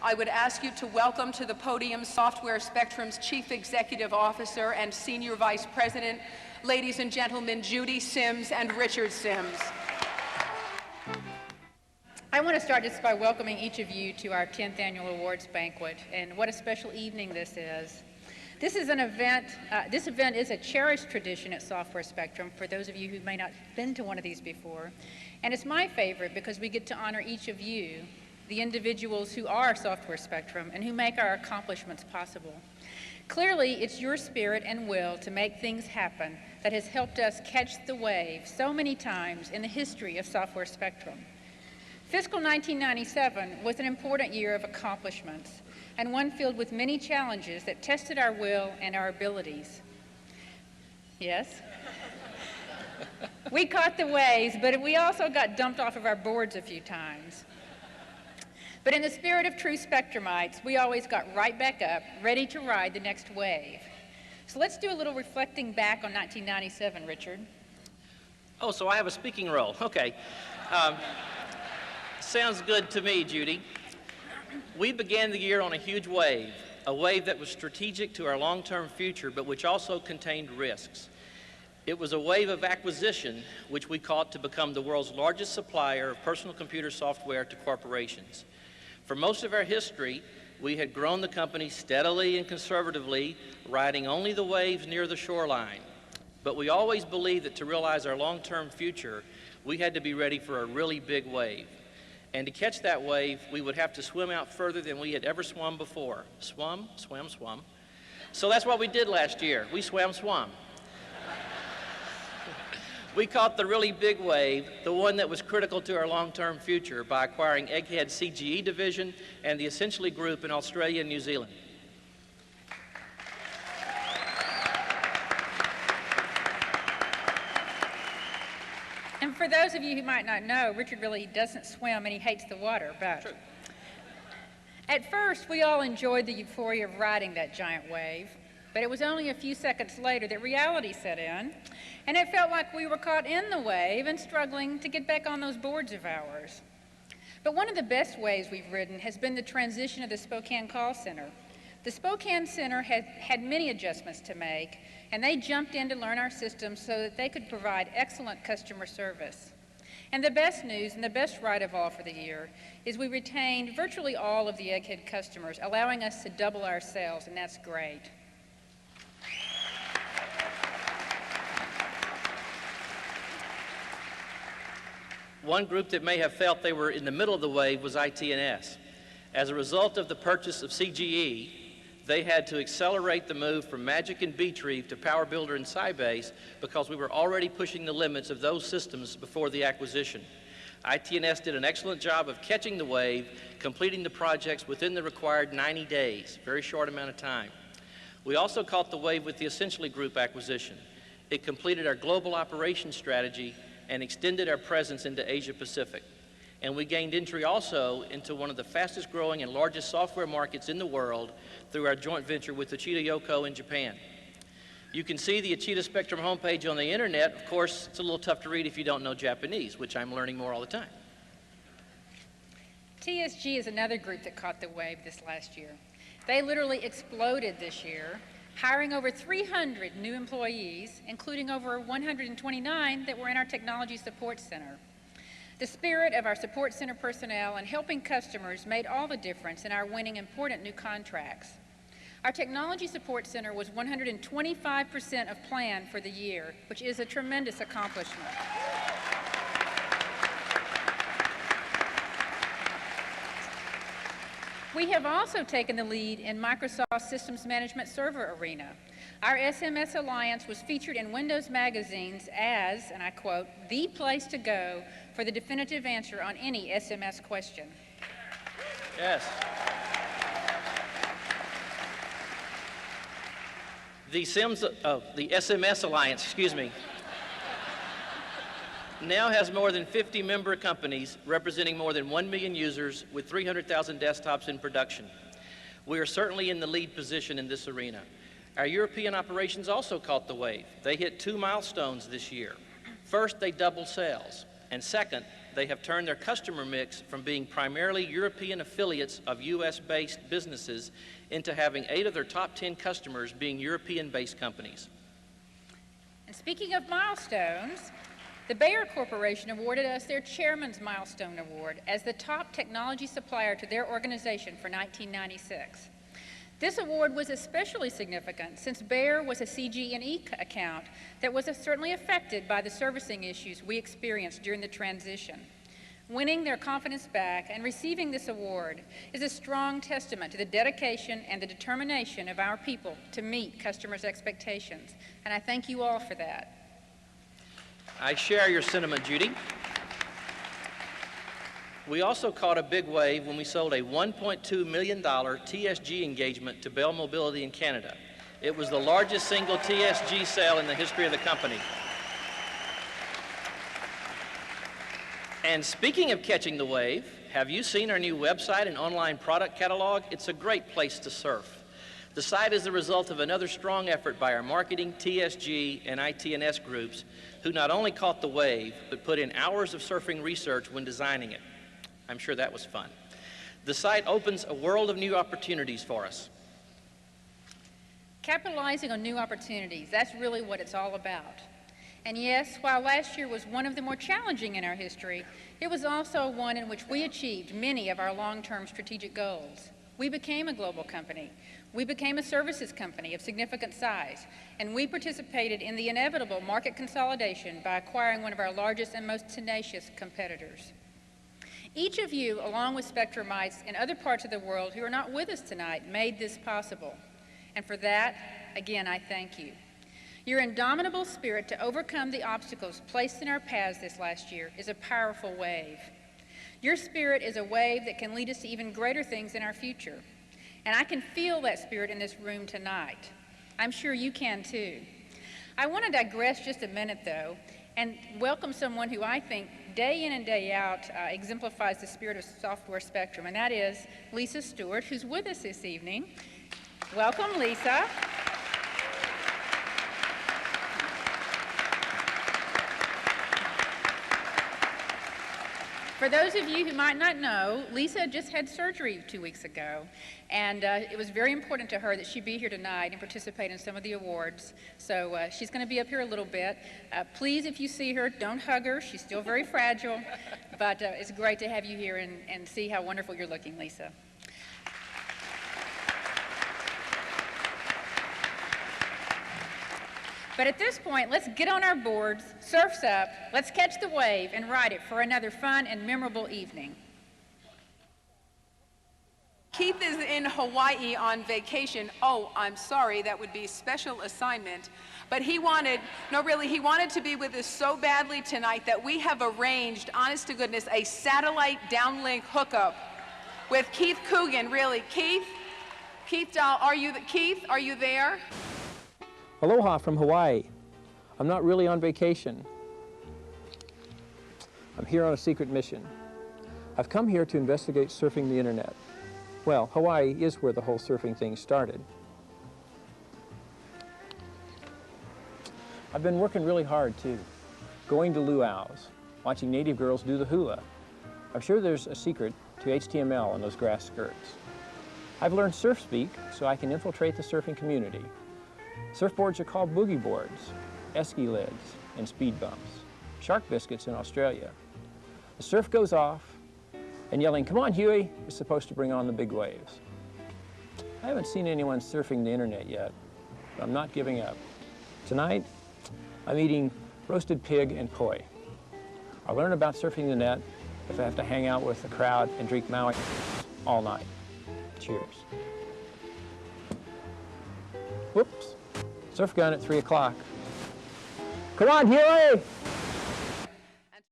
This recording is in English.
I would ask you to welcome to the podium Software Spectrum's Chief Executive Officer and Senior Vice President, ladies and gentlemen, Judy Sims and Richard Sims. I want to start just by welcoming each of you to our 10th Annual Awards Banquet, and what a special evening this is. This event is a cherished tradition at Software Spectrum, for those of you who may not have been to one of these before. And it's my favorite because we get to honor each of you, the individuals who are Software Spectrum and who make our accomplishments possible. Clearly, it's your spirit and will to make things happen that has helped us catch the wave so many times in the history of Software Spectrum. Fiscal 1997 was an important year of accomplishments, and one filled with many challenges that tested our will and our abilities. Yes? We caught the waves, but we also got dumped off of our boards a few times. But in the spirit of true Spectrumites, we always got right back up, ready to ride the next wave. So let's do a little reflecting back on 1997, Richard. Oh, so I have a speaking role. Okay. Sounds good to me, Judy. We began the year on a huge wave, a wave that was strategic to our long-term future, but which also contained risks. It was a wave of acquisition, which we caught to become the world's largest supplier of personal computer software to corporations. For most of our history, we had grown the company steadily and conservatively, riding only the waves near the shoreline. But we always believed that to realize our long-term future, we had to be ready for a really big wave. And to catch that wave, we would have to swim out further than we had ever swum before. Swum, swim, swum. So that's what we did last year. We swam. We caught the really big wave, the one that was critical to our long-term future, by acquiring Egghead's CGE division and the Essentially Group in Australia and New Zealand. And for those of you who might not know, Richard really doesn't swim and he hates the water, but True. At first we all enjoyed the euphoria of riding that giant wave, but it was only a few seconds later that reality set in, and it felt like we were caught in the wave and struggling to get back on those boards of ours. But one of the best waves we've ridden has been the transition of the Spokane call center. The Spokane Center had many adjustments to make, and they jumped in to learn our systems so that they could provide excellent customer service. And the best news, and the best ride of all for the year, is we retained virtually all of the Egghead customers, allowing us to double our sales, and that's great. One group that may have felt they were in the middle of the wave was IT&S. As a result of the purchase of CGE, they had to accelerate the move from Magic and Beetreve to PowerBuilder and Sybase because we were already pushing the limits of those systems before the acquisition. IT&S did an excellent job of catching the wave, completing the projects within the required 90 days, very short amount of time. We also caught the wave with the Essentially Group acquisition. It completed our global operations strategy and extended our presence into Asia Pacific. And we gained entry also into one of the fastest growing and largest software markets in the world through our joint venture with Uchida Yoko in Japan. You can see the Uchida Spectrum homepage on the internet. Of course, it's a little tough to read if you don't know Japanese, which I'm learning more all the time. TSG is another group that caught the wave this last year. They literally exploded this year, hiring over 300 new employees, including over 129 that were in our Technology Support Center. The spirit of our support center personnel and helping customers made all the difference in our winning important new contracts. Our Technology Support Center was 125% of plan for the year, which is a tremendous accomplishment. We have also taken the lead in Microsoft Systems Management Server arena. Our SMS Alliance was featured in Windows magazines as, and I quote, the place to go for the definitive answer on any SMS question. Yes. The SMS Alliance, now has more than 50 member companies representing more than 1 million users with 300,000 desktops in production. We are certainly in the lead position in this arena. Our European operations also caught the wave. They hit 2 milestones this year. First, they doubled sales, and second, they have turned their customer mix from being primarily European affiliates of U.S.-based businesses into having 8 of their top 10 customers being European-based companies. And speaking of milestones, the Bayer Corporation awarded us their Chairman's Milestone Award as the top technology supplier to their organization for 1996. This award was especially significant since Bayer was a CG&E account that was certainly affected by the servicing issues we experienced during the transition. Winning their confidence back and receiving this award is a strong testament to the dedication and the determination of our people to meet customers' expectations, and I thank you all for that. I share your sentiment, Judy. We also caught a big wave when we sold a $1.2 million TSG engagement to Bell Mobility in Canada. It was the largest single TSG sale in the history of the company. And speaking of catching the wave, have you seen our new website and online product catalog? It's a great place to surf. The site is the result of another strong effort by our marketing, TSG, and IT&S groups, who not only caught the wave, but put in hours of surfing research when designing it. I'm sure that was fun. The site opens a world of new opportunities for us. Capitalizing on new opportunities, that's really what it's all about. And yes, while last year was one of the more challenging in our history, it was also one in which we achieved many of our long-term strategic goals. We became a global company. We became a services company of significant size, and we participated in the inevitable market consolidation by acquiring one of our largest and most tenacious competitors. Each of you, along with Spectrumites in other parts of the world who are not with us tonight, made this possible. And for that, again, I thank you. Your indomitable spirit to overcome the obstacles placed in our paths this last year is a powerful wave. Your spirit is a wave that can lead us to even greater things in our future. And I can feel that spirit in this room tonight. I'm sure you can too. I want to digress just a minute, though, and welcome someone who I think day in and day out exemplifies the spirit of Software Spectrum, and that is Lisa Stewart, who's with us this evening. Welcome, Lisa. For those of you who might not know, Lisa just had surgery 2 weeks ago, and it was very important to her that she be here tonight and participate in some of the awards. So she's going to be up here a little bit. Please, if you see her, don't hug her. She's still very fragile, but it's great to have you here and see how wonderful you're looking, Lisa. But at this point, let's get on our boards, surf's up, let's catch the wave and ride it for another fun and memorable evening. Keith is in Hawaii on vacation. Oh, I'm sorry, that would be special assignment. But he wanted to be with us so badly tonight that we have arranged, honest to goodness, a satellite downlink hookup with Keith Coogan, really. Keith, are you there? Aloha from Hawaii. I'm not really on vacation. I'm here on a secret mission. I've come here to investigate surfing the internet. Well, Hawaii is where the whole surfing thing started. I've been working really hard too, going to luau's, watching native girls do the hula. I'm sure there's a secret to HTML in those grass skirts. I've learned surf speak so I can infiltrate the surfing community. Surfboards are called boogie boards, esky lids, and speed bumps. Shark biscuits in Australia. The surf goes off, and yelling, "Come on, Huey," is supposed to bring on the big waves. I haven't seen anyone surfing the internet yet, but I'm not giving up. Tonight, I'm eating roasted pig and poi. I'll learn about surfing the net if I have to hang out with the crowd and drink Maui all night. Cheers. Whoops. Surf gun at 3 o'clock. Come on, Huey!